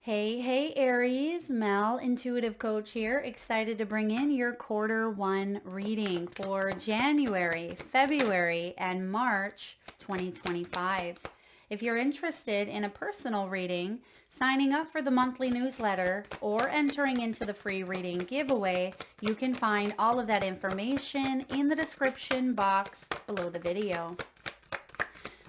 Hey, Aries, Mel, intuitive coach here. Excited to bring in your quarter one reading for January, February, and March 2025. If you're interested in a personal reading, signing up for the monthly newsletter, or entering into the free reading giveaway, you can find all of that information in the description box below the video.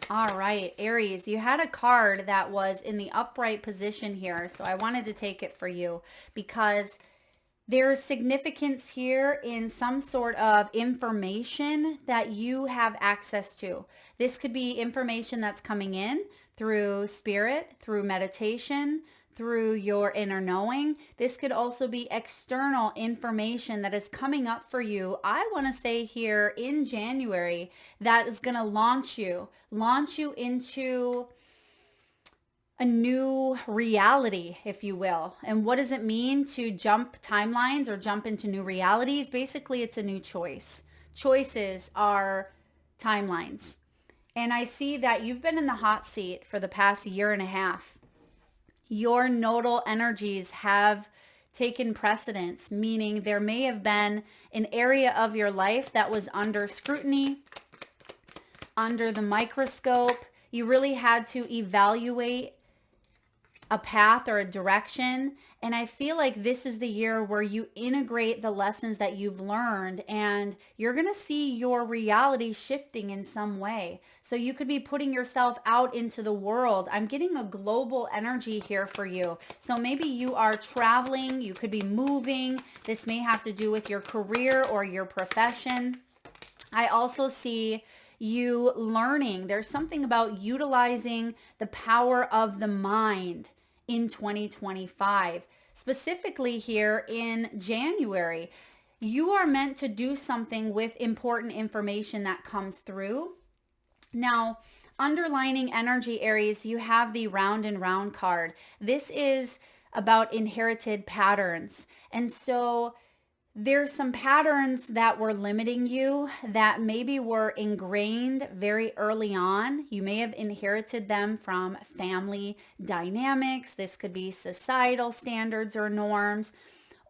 All right, Aries, you had a card that was in the upright position here, so I wanted to take it for you because there's significance here in some sort of information that you have access to. This could be information that's coming in through spirit, through meditation, through your inner knowing. This could also be external information that is coming up for you. I want to say here in January that is going to launch you into a new reality, if you will. And what does it mean to jump timelines or jump into new realities? Basically, it's a new choice. Choices are timelines. And I see that you've been in the hot seat for the past year and a half. Your nodal energies have taken precedence, meaning there may have been an area of your life that was under scrutiny, under the microscope. You really had to evaluate a path or a direction. And I feel like this is the year where you integrate the lessons that you've learned and you're going to see your reality shifting in some way. So you could be putting yourself out into the world. I'm getting a global energy here for you. So maybe you are traveling, you could be moving. This may have to do with your career or your profession. I also see you learning. There's something about utilizing the power of the mind in 2025. Specifically here in January, you are meant to do something with important information that comes through. Now, underlining energy, Aries, you have the round and round card. This is about inherited patterns. And so there's some patterns that were limiting you that maybe were ingrained very early on. You may have inherited them from family dynamics. This could be societal standards or norms,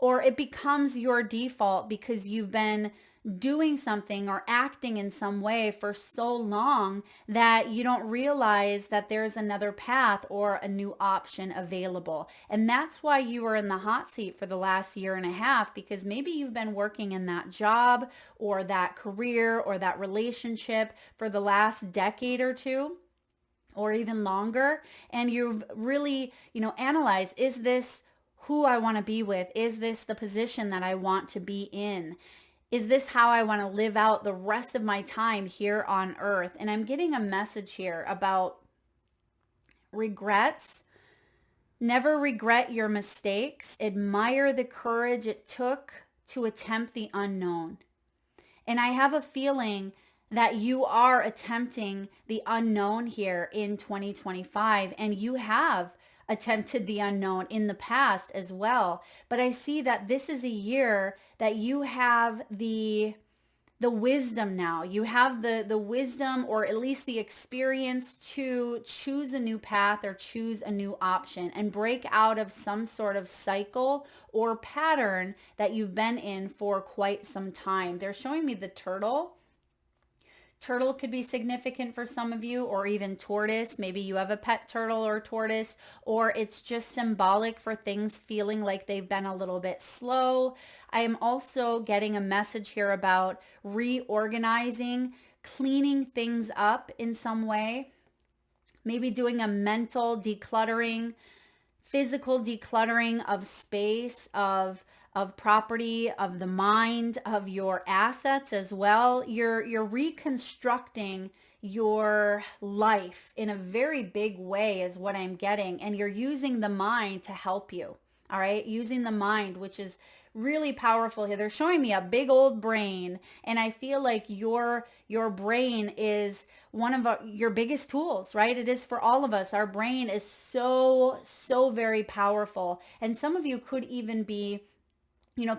or it becomes your default because you've been doing something or acting in some way for so long that you don't realize that there's another path or a new option available. And that's why you were in the hot seat for the last year and a half, because maybe you've been working in that job or that career or that relationship for the last decade or two, or even longer. And you've really, analyzed, is this who I want to be with? Is this the position that I want to be in? Is this how I want to live out the rest of my time here on earth? And I'm getting a message here about regrets. Never regret your mistakes. Admire the courage it took to attempt the unknown. And I have a feeling that you are attempting the unknown here in 2025, and you have attempted the unknown in the past as well. But I see that this is a year that you have the wisdom now. You have the wisdom, or at least the experience, to choose a new path or choose a new option and break out of some sort of cycle or pattern that you've been in for quite some time. They're showing me the turtle. Turtle could be significant for some of you, or even tortoise. Maybe you have a pet turtle or tortoise, or it's just symbolic for things feeling like they've been a little bit slow. I am also getting a message here about reorganizing, cleaning things up in some way. Maybe doing a mental decluttering, physical decluttering of space, of property, of the mind, of your assets as well. You're reconstructing your life in a very big way is what I'm getting. And you're using the mind to help you. All right. Using the mind, which is really powerful here. They're showing me a big old brain. And I feel like your brain is one of your biggest tools, right? It is for all of us. Our brain is so very powerful. And some of you could even be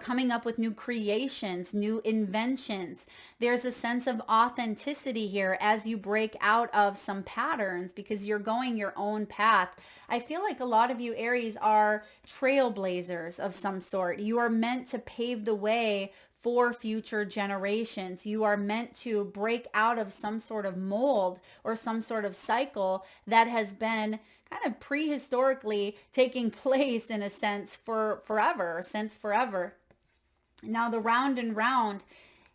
coming up with new creations, new inventions. There's a sense of authenticity here as you break out of some patterns because you're going your own path. I feel like a lot of you Aries are trailblazers of some sort. You are meant to pave the way for future generations. You are meant to break out of some sort of mold or some sort of cycle that has been kind of prehistorically taking place in a sense for forever, since forever. Now the round and round,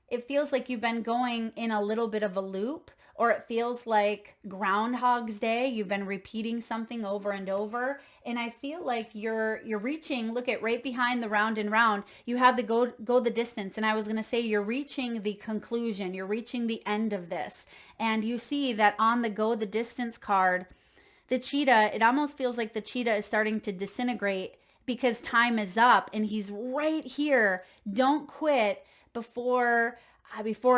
it feels like you've been going in a little bit of a loop, or it feels like Groundhog's Day. You've been repeating something over and over. And I feel like you're reaching, look at right behind the round and round, you have the go the distance. And I was going to say you're reaching the conclusion. You're reaching the end of this. And you see that on the go the distance card, the cheetah, it almost feels like the cheetah is starting to disintegrate because time is up and he's right here. Don't quit before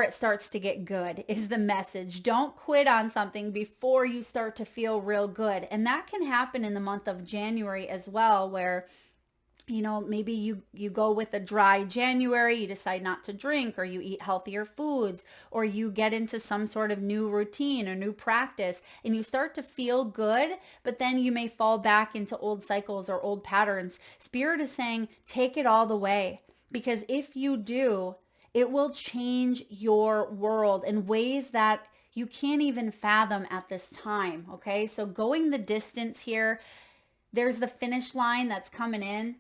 it starts to get good is the message. Don't quit on something before you start to feel real good. And that can happen in the month of January as well, where maybe you go with a dry January, you decide not to drink, or you eat healthier foods, or you get into some sort of new routine or new practice and you start to feel good, but then you may fall back into old cycles or old patterns. Spirit is saying, take it all the way, because if you do, it will change your world in ways that you can't even fathom at this time. Okay. So going the distance here, there's the finish line that's coming in.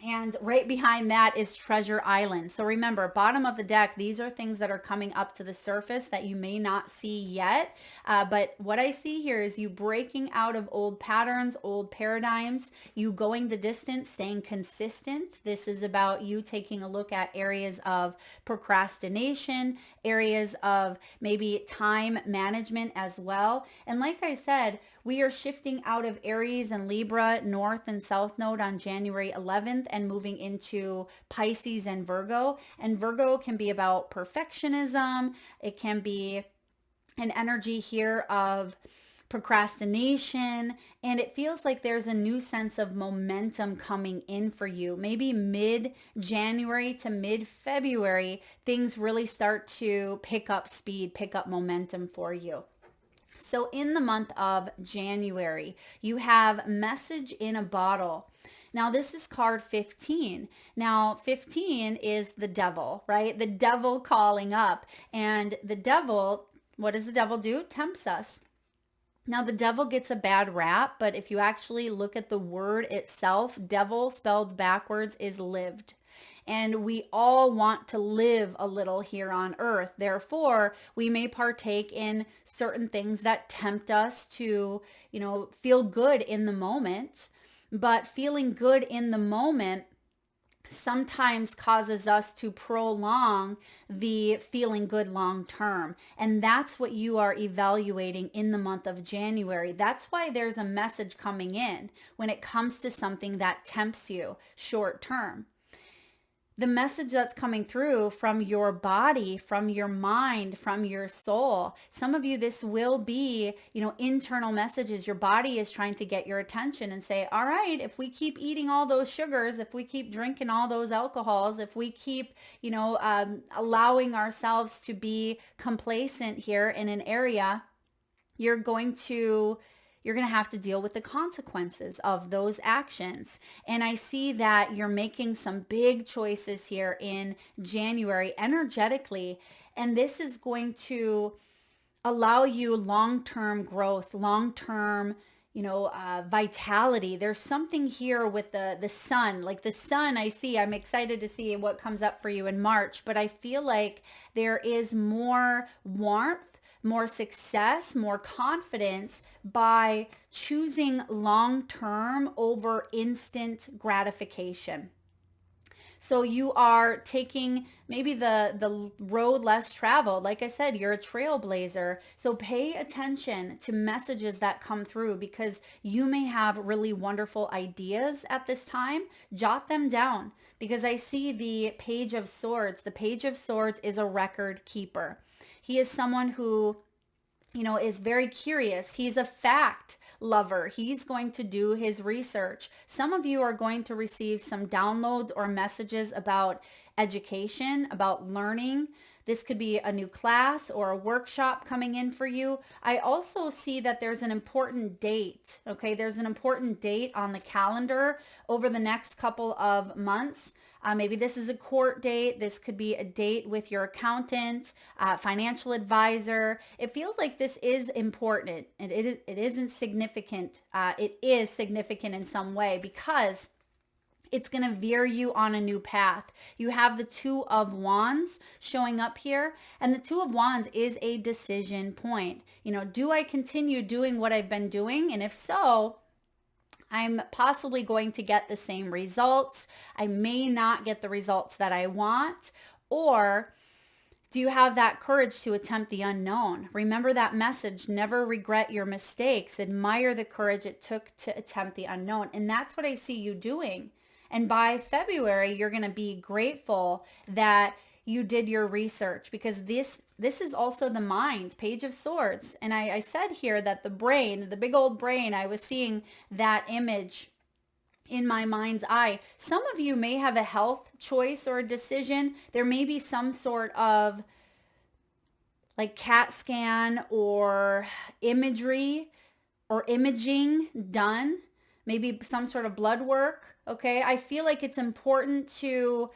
And right behind that is Treasure Island. So remember, bottom of the deck, these are things that are coming up to the surface that you may not see yet. But what I see here is you breaking out of old patterns, old paradigms, you going the distance, staying consistent. This is about you taking a look at areas of procrastination, areas of maybe time management as well. And like I said, we are shifting out of Aries and Libra, North and South Node on January 11th and moving into Pisces and Virgo. And Virgo can be about perfectionism. It can be an energy here of procrastination. And it feels like there's a new sense of momentum coming in for you. Maybe mid-January to mid-February, things really start to pick up speed, pick up momentum for you. So in the month of January, you have Message in a Bottle. Now this is card 15. Now 15 is the devil, right? The devil calling up. And the devil, what does the devil do? Tempts us. Now the devil gets a bad rap, but if you actually look at the word itself, devil spelled backwards is lived. And we all want to live a little here on earth. Therefore, we may partake in certain things that tempt us to, feel good in the moment. But feeling good in the moment sometimes causes us to prolong the feeling good long term. And that's what you are evaluating in the month of January. That's why there's a message coming in when it comes to something that tempts you short term. The message that's coming through from your body, from your mind, from your soul. Some of you, this will be, internal messages. Your body is trying to get your attention and say, all right, if we keep eating all those sugars, if we keep drinking all those alcohols, if we keep, allowing ourselves to be complacent here in an area, you're going to have to deal with the consequences of those actions. And I see that you're making some big choices here in January energetically. And this is going to allow you long-term growth, long-term, vitality. There's something here with the sun, like the sun I'm excited to see what comes up for you in March, but I feel like there is more warmth, more success, more confidence by choosing long-term over instant gratification. So you are taking maybe the road less traveled. Like I said, you're a trailblazer. So pay attention to messages that come through because you may have really wonderful ideas at this time. Jot them down because I see the Page of Swords. The Page of Swords is a record keeper. He is someone who, is very curious. He's a fact lover. He's going to do his research. Some of you are going to receive some downloads or messages about education, about learning. This could be a new class or a workshop coming in for you. I also see that there's an important date. Okay, there's an important date on the calendar over the next couple of months. Maybe this is a court date. This could be a date with your accountant, financial advisor. It feels like this is important, and it isn't significant. It is significant in some way because it's going to veer you on a new path. You have the Two of Wands showing up here, and the Two of Wands is a decision point. You know, do I continue doing what I've been doing? And if so, I'm possibly going to get the same results. I may not get the results that I want. Or do you have that courage to attempt the unknown? Remember that message, never regret your mistakes. Admire the courage it took to attempt the unknown. And that's what I see you doing. And by February, you're going to be grateful that you did your research, because this is also the mind, Page of Swords. And I said here that the brain, the big old brain, I was seeing that image in my mind's eye. Some of you may have a health choice or a decision. There may be some sort of like CAT scan or imagery or imaging done, maybe some sort of blood work. Okay, I feel like it's important to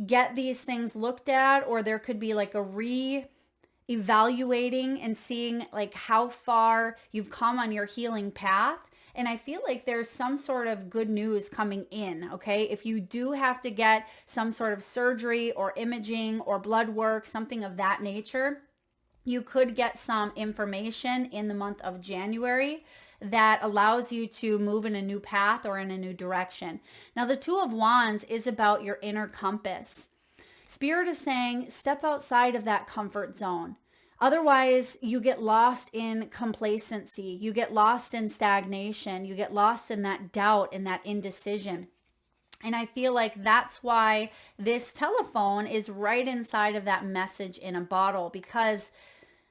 get these things looked at, or there could be like a re-evaluating and seeing like how far you've come on your healing path. And I feel like there's some sort of good news coming in, okay? If you do have to get some sort of surgery or imaging or blood work, something of that nature, you could get some information in the month of January that allows you to move in a new path or in a new direction. Now, the Two of Wands is about your inner compass. Spirit is saying, step outside of that comfort zone. Otherwise, you get lost in complacency. You get lost in stagnation. You get lost in that doubt and that indecision. And I feel like that's why this telephone is right inside of that message in a bottle, because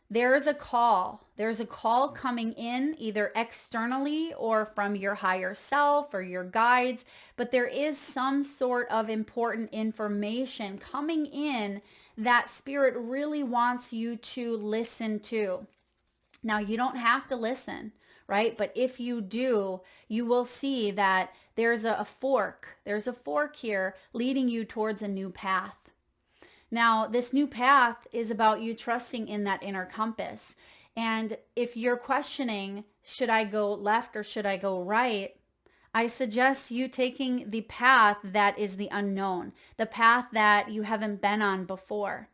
there's a call. There's a call coming in either externally or from your higher self or your guides, but there is some sort of important information coming in that Spirit really wants you to listen to. Now, you don't have to listen, right? But if you do, you will see that there's a fork. There's a fork here leading you towards a new path. Now, this new path is about you trusting in that inner compass. And if you're questioning, should I go left or should I go right? I suggest you taking the path that is the unknown, the path that you haven't been on before.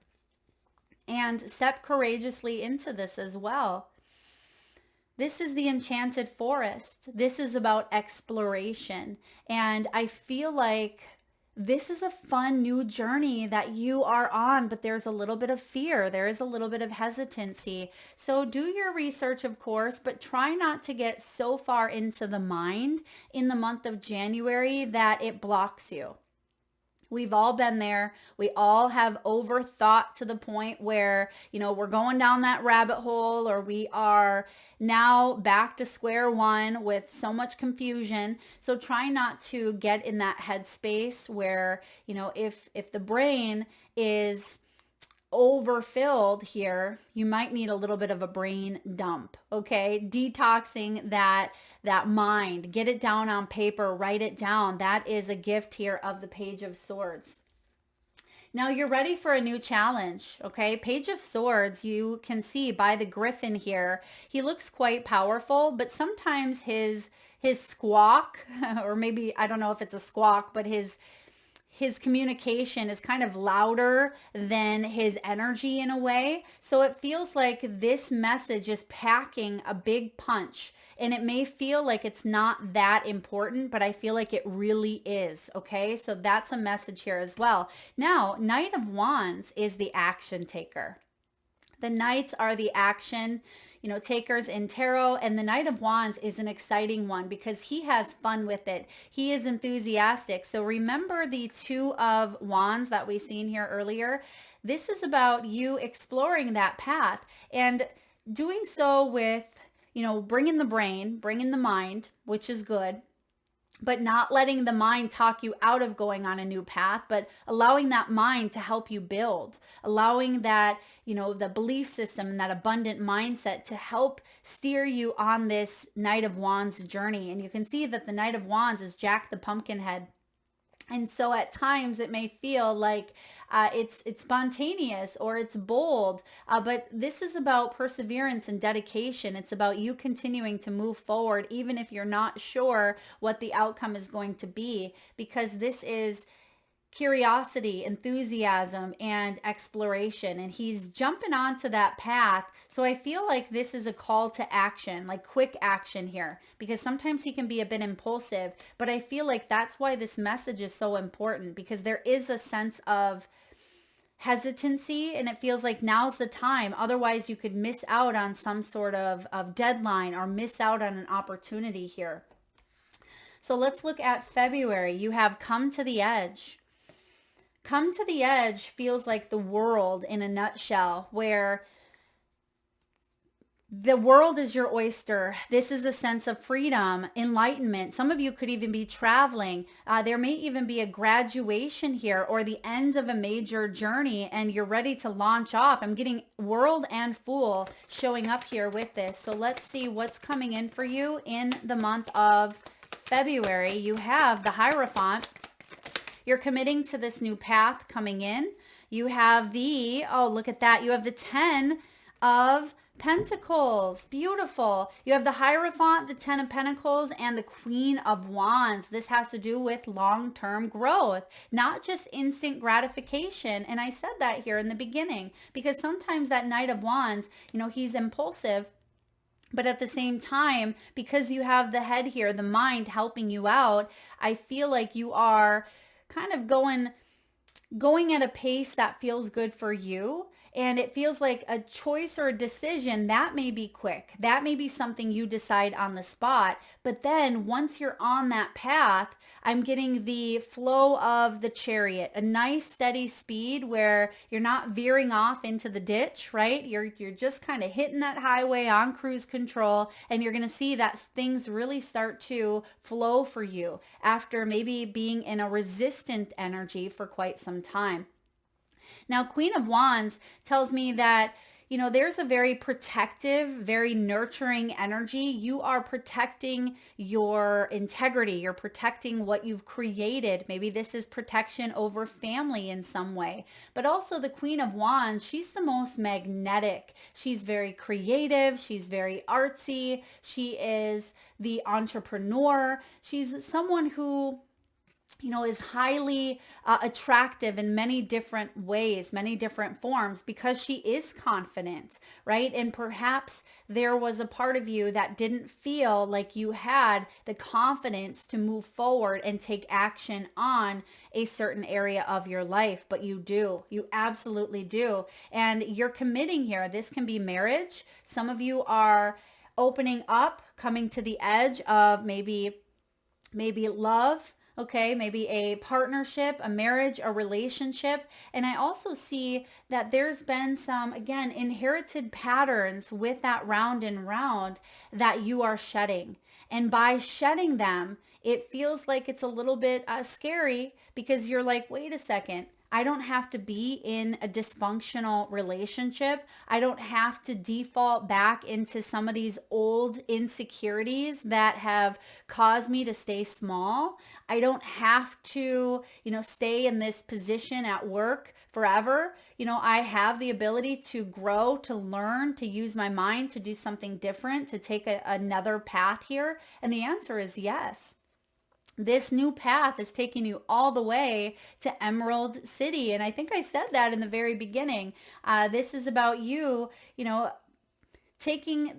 And step courageously into this as well. This is the enchanted forest. This is about exploration. And I feel like this is a fun new journey that you are on, but there's a little bit of fear. There is a little bit of hesitancy. So do your research, of course, but try not to get so far into the mind in the month of January that it blocks you. We've all been there. We all have overthought to the point where, we're going down that rabbit hole, or we are now back to square one with so much confusion. So try not to get in that headspace where, if the brain is overfilled here, you might need a little bit of a brain dump, okay? Detoxing that mind, get it down on paper, write it down. That is a gift here of the Page of Swords. Now you're ready for a new challenge, okay? Page of Swords, you can see by the griffin here, he looks quite powerful, but sometimes his squawk, or maybe, I don't know if it's a squawk, but his communication is kind of louder than his energy in a way. So it feels like this message is packing a big punch, and it may feel like it's not that important, but I feel like it really is. Okay. So that's a message here as well. Now, Knight of Wands is the action taker. The Knights are the action takers in tarot, and the Knight of Wands is an exciting one because he has fun with it. He is enthusiastic. So remember the Two of Wands that we seen here earlier. This is about you exploring that path and doing so with, bringing the brain, bringing the mind, which is good, but not letting the mind talk you out of going on a new path, but allowing that mind to help you build, allowing that, the belief system and that abundant mindset to help steer you on this Knight of Wands journey. And you can see that the Knight of Wands is Jack the Pumpkinhead. And so at times it may feel like it's spontaneous or it's bold, but this is about perseverance and dedication. It's about you continuing to move forward, even if you're not sure what the outcome is going to be, because this is curiosity, enthusiasm, and exploration. And he's jumping onto that path. So I feel like this is a call to action, like quick action here, because sometimes he can be a bit impulsive, but I feel like that's why this message is so important, because there is a sense of hesitancy and it feels like now's the time. Otherwise you could miss out on some sort of deadline or miss out on an opportunity here. So let's look at February. You have Come to the Edge. Come to the Edge feels like the world in a nutshell, where the world is your oyster. This is a sense of freedom, enlightenment. Some of you could even be traveling. There may even be a graduation here or the end of a major journey and you're ready to launch off. I'm getting World and Fool showing up here with this. So let's see what's coming in for you in the month of February. You have the Hierophant. You're committing to this new path coming in. You have the, oh, look at that. You have the 10 of Pentacles. Beautiful. You have the Hierophant, the 10 of Pentacles, and the Queen of Wands. This has to do with long-term growth, not just instant gratification. And I said that here in the beginning, because sometimes that Knight of Wands, he's impulsive. But at the same time, because you have the head here, the mind helping you out, I feel like you are kind of going at a pace that feels good for you. And it feels like a choice or a decision that may be quick. That may be something you decide on the spot. But then once you're on that path, I'm getting the flow of the Chariot, a nice steady speed where you're not veering off into the ditch, right? You're just kind of hitting that highway on cruise control, and you're going to see that things really start to flow for you after maybe being in a resistant energy for quite some time. Now, Queen of Wands tells me that, there's a very protective, very nurturing energy. You are protecting your integrity. You're protecting what you've created. Maybe this is protection over family in some way. But also the Queen of Wands, she's the most magnetic. She's very creative. She's very artsy. She is the entrepreneur. She's someone who is highly attractive in many different ways, many different forms, because she is confident, right? And perhaps there was a part of you that didn't feel like you had the confidence to move forward and take action on a certain area of your life, but you do. You absolutely do. And you're committing here. This can be marriage. Some of you are opening up, coming to the edge of maybe love. Okay, maybe a partnership, a marriage, a relationship. And I also see that there's been some, again, inherited patterns with that round and round that you are shedding. And by shedding them, it feels like it's a little bit scary, because you're like, wait a second. I don't have to be in a dysfunctional relationship. I don't have to default back into some of these old insecurities that have caused me to stay small. I don't have to, stay in this position at work forever. I have the ability to grow, to learn, to use my mind, to do something different, to take another path here. And the answer is yes. This new path is taking you all the way to Emerald City. And I think I said that in the very beginning. This is about you, taking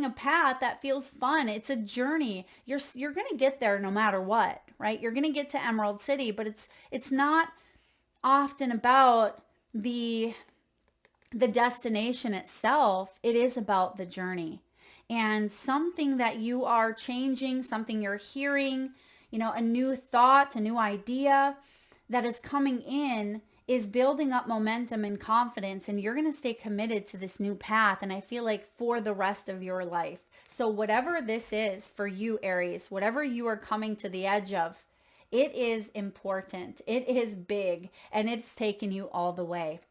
a path that feels fun. It's a journey. You're going to get there no matter what, right? You're going to get to Emerald City, but it's not often about the destination itself. It is about the journey. And something that you are changing, something you're hearing, a new thought, a new idea that is coming in is building up momentum and confidence, and you're going to stay committed to this new path. And I feel like for the rest of your life. So whatever this is for you, Aries, whatever you are coming to the edge of, it is important. It is big, and it's taken you all the way.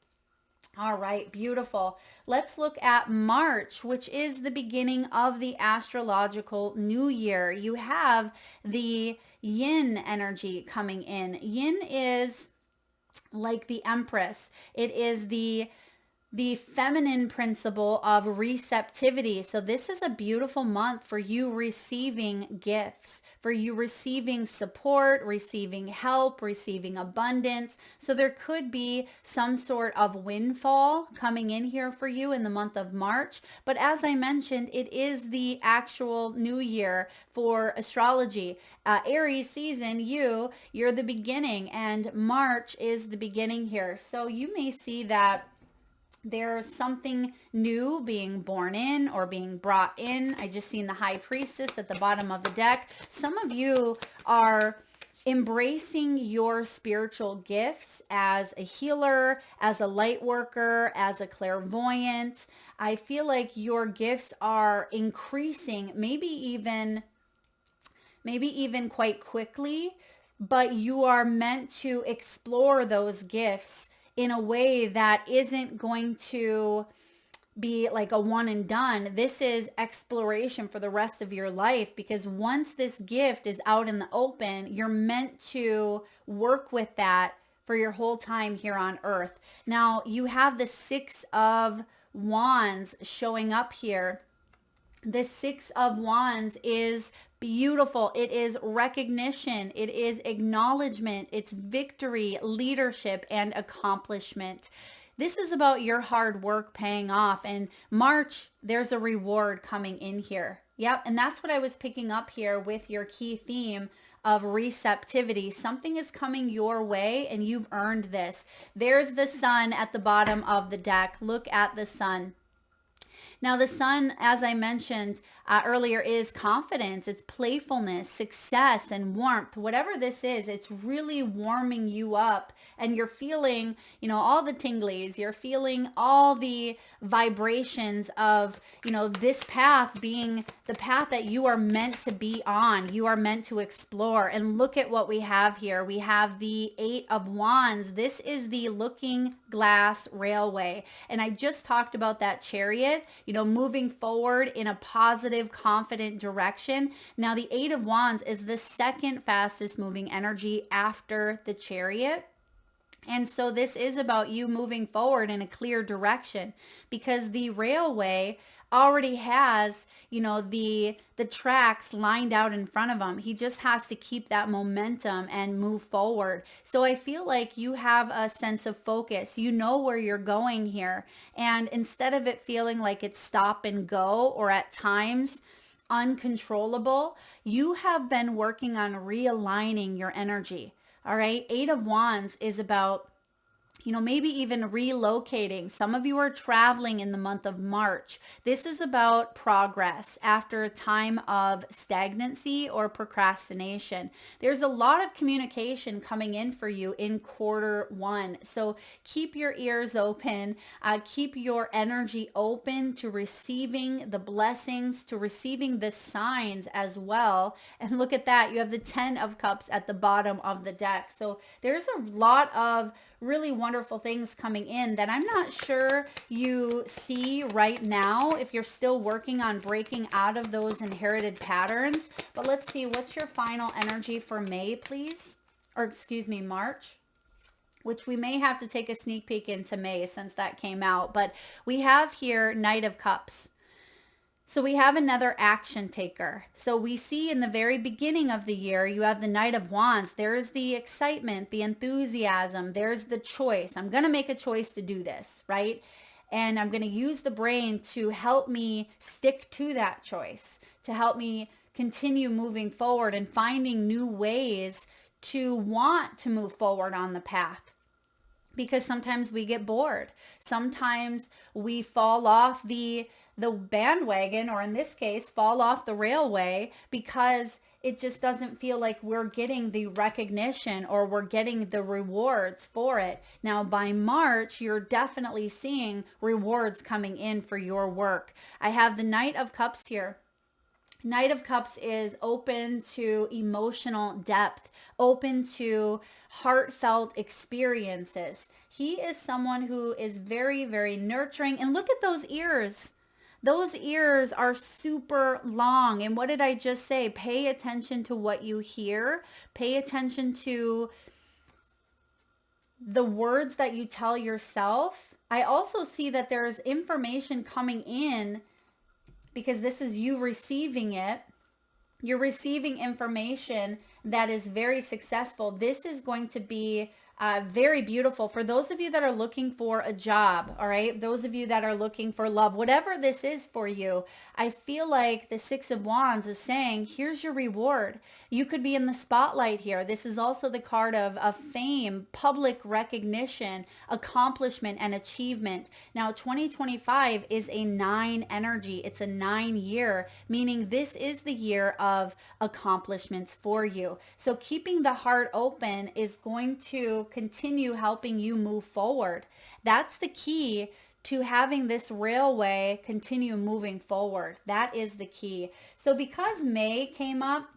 All right, beautiful. Let's look at March, which is the beginning of the astrological new year. You have the yin energy coming in. Yin is like the Empress. It is the feminine principle of receptivity. So this is a beautiful month for you receiving gifts, for you receiving support, receiving help, receiving abundance. So there could be some sort of windfall coming in here for you in the month of March. But as I mentioned, it is the actual new year for astrology. Aries season, you're the beginning, and March is the beginning here. So you may see that there's something new being born in or being brought in. I just seen the High Priestess at the bottom of the deck. Some of you are embracing your spiritual gifts as a healer, as a light worker, as a clairvoyant. I feel like your gifts are increasing, maybe even quite quickly, but you are meant to explore those gifts in a way that isn't going to be like a one and done. This is exploration for the rest of your life, because once this gift is out in the open, you're meant to work with that for your whole time here on earth. Now, you have the Six of Wands showing up here. The Six of Wands is beautiful. It is recognition. It is acknowledgement. It's victory, leadership, and accomplishment. This is about your hard work paying off. And March, there's a reward coming in here. Yep. And that's what I was picking up here with your key theme of receptivity. Something is coming your way and you've earned this. There's the sun at the bottom of the deck. Look at the sun. Now, the sun, as I mentioned earlier, is confidence, it's playfulness, success, and warmth. Whatever this is, it's really warming you up, and you're feeling, all the tinglies. You're feeling all the vibrations of, this path being the path that you are meant to be on. You are meant to explore. And look at what we have here. We have the Eight of Wands. This is the looking glass railway. And I just talked about that chariot, moving forward in a positive, confident direction. Now, the Eight of Wands is the second fastest moving energy after the chariot. And so this is about you moving forward in a clear direction, because the railway already has, the tracks lined out in front of him. He just has to keep that momentum and move forward. So I feel like you have a sense of focus. You know where you're going here. And instead of it feeling like it's stop and go, or at times uncontrollable, you have been working on realigning your energy. All right. Eight of Wands is about, maybe even relocating. Some of you are traveling in the month of March. This is about progress after a time of stagnancy or procrastination. There's a lot of communication coming in for you in quarter one. So keep your ears open. Keep your energy open to receiving the blessings, to receiving the signs as well. And look at that. You have the 10 of Cups at the bottom of the deck. So there's a lot of really wonderful things coming in that I'm not sure you see right now if you're still working on breaking out of those inherited patterns. But let's see, what's your final energy for May, please? Or excuse me, March, which we may have to take a sneak peek into May since that came out. But we have here Knight of Cups. So we have another action taker. So we see in the very beginning of the year, you have the Knight of Wands. There's the excitement, the enthusiasm. There's the choice. I'm going to make a choice to do this, right? And I'm going to use the brain to help me stick to that choice, to help me continue moving forward and finding new ways to want to move forward on the path. Because sometimes we get bored. Sometimes we fall off the bandwagon, or in this case, fall off the railway, because it just doesn't feel like we're getting the recognition or we're getting the rewards for it. Now, by March, you're definitely seeing rewards coming in for your work. I have the Knight of Cups here. Knight of Cups is open to emotional depth, open to heartfelt experiences. He is someone who is very, very nurturing. And look at those ears. Those ears are super long. And what did I just say? Pay attention to what you hear. Pay attention to the words that you tell yourself. I also see that there's information coming in because this is you receiving it. You're receiving information that is very successful. This is going to be very beautiful for those of you that are looking for a job, all right? Those of you that are looking for love, whatever this is for you, I feel like the Six of Wands is saying, here's your reward. You could be in the spotlight here. This is also the card of fame, public recognition, accomplishment, and achievement. Now, 2025 is a 9 energy. It's a 9 year, meaning this is the year of accomplishments for you. So keeping the heart open is going to continue helping you move forward. That's the key to having this railway continue moving forward. That is the key. So because May came up,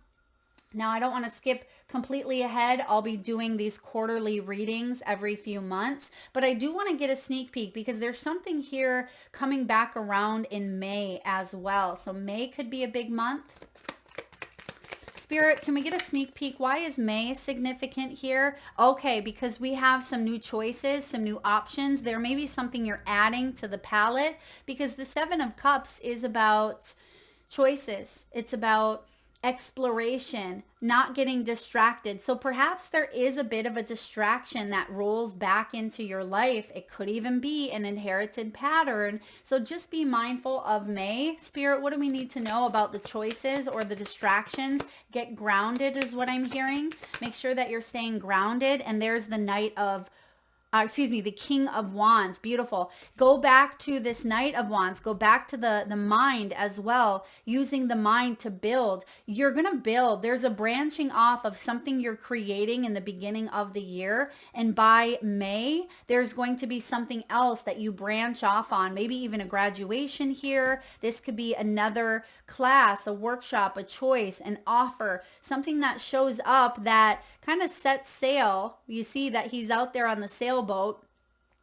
now I don't want to skip completely ahead. I'll be doing these quarterly readings every few months, but I do want to get a sneak peek because there's something here coming back around in May as well. So May could be a big month. Spirit, can we get a sneak peek? Why is May significant here? Okay, because we have some new choices, some new options. There may be something you're adding to the palette because the Seven of Cups is about choices. It's about exploration, not getting distracted. So perhaps there is a bit of a distraction that rolls back into your life. It could even be an inherited pattern. So just be mindful of May. Spirit, what do we need to know about the choices or the distractions? Get grounded is what I'm hearing. Make sure that you're staying grounded. And there's the the King of Wands. Beautiful. Go back to this Knight of Wands. Go back to the mind as well. Using the mind to build. You're going to build. There's a branching off of something you're creating in the beginning of the year. And by May, there's going to be something else that you branch off on. Maybe even a graduation here. This could be another class, a workshop, a choice, an offer, something that shows up that kind of sets sail. You see that he's out there on the sailboat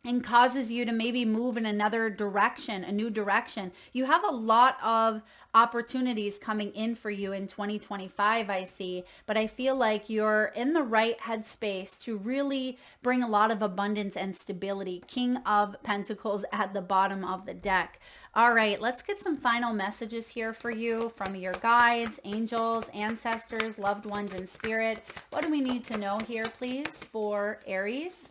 and causes you to maybe move in another direction, a new direction. You have a lot of opportunities coming in for you in 2025, I see, but I feel like you're in the right headspace to really bring a lot of abundance and stability. King of Pentacles at the bottom of the deck. All right, let's get some final messages here for you from your guides, angels, ancestors, loved ones, and spirit. What do we need to know here, please, for Aries?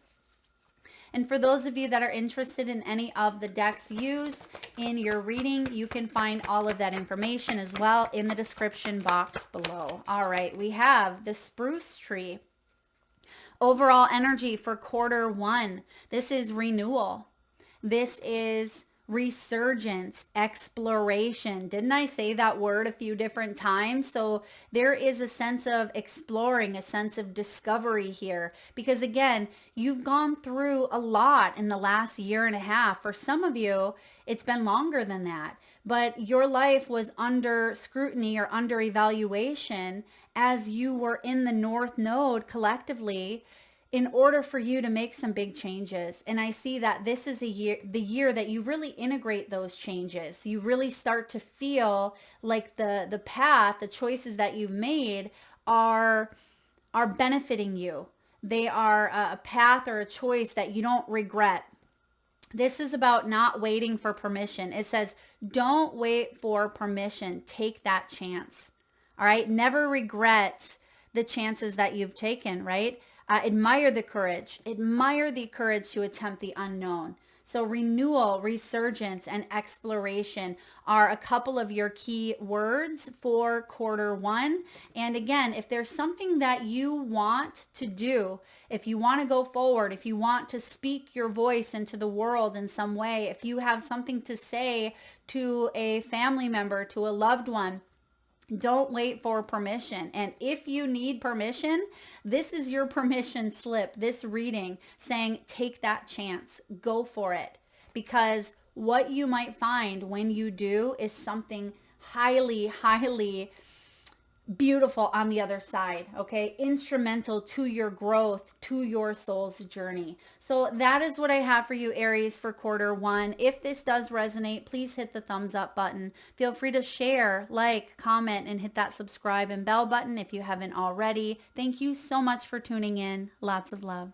And for those of you that are interested in any of the decks used in your reading, you can find all of that information as well in the description box below. All right, we have the spruce tree. Overall energy for quarter one. This is renewal. This is resurgence, exploration. Didn't I say that word a few different times? So there is a sense of exploring, a sense of discovery here. Because again, you've gone through a lot in the last year and a half. For some of you, it's been longer than that. But your life was under scrutiny or under evaluation as you were in the North Node collectively, in order for you to make some big changes. And I see that this is the year that you really integrate those changes. You really start to feel like the path, the choices that you've made are benefiting you. They are a path or a choice that you don't regret. This is about not waiting for permission. It says, don't wait for permission. Take that chance. All right. Never regret the chances that you've taken, right? Admire the courage. Admire the courage to attempt the unknown. So renewal, resurgence, and exploration are a couple of your key words for quarter one. And again, if there's something that you want to do, if you want to go forward, if you want to speak your voice into the world in some way, if you have something to say to a family member, to a loved one, Don't wait for permission. And if you need permission, this is your permission slip, this reading saying, take that chance, go for it. Because what you might find when you do is something highly, highly beautiful on the other side, okay? Instrumental to your growth, to your soul's journey. So that is what I have for you, Aries, for quarter one. If this does resonate, please hit the thumbs up button. Feel free to share, like, comment, and hit that subscribe and bell button if you haven't already. Thank you so much for tuning in. Lots of love.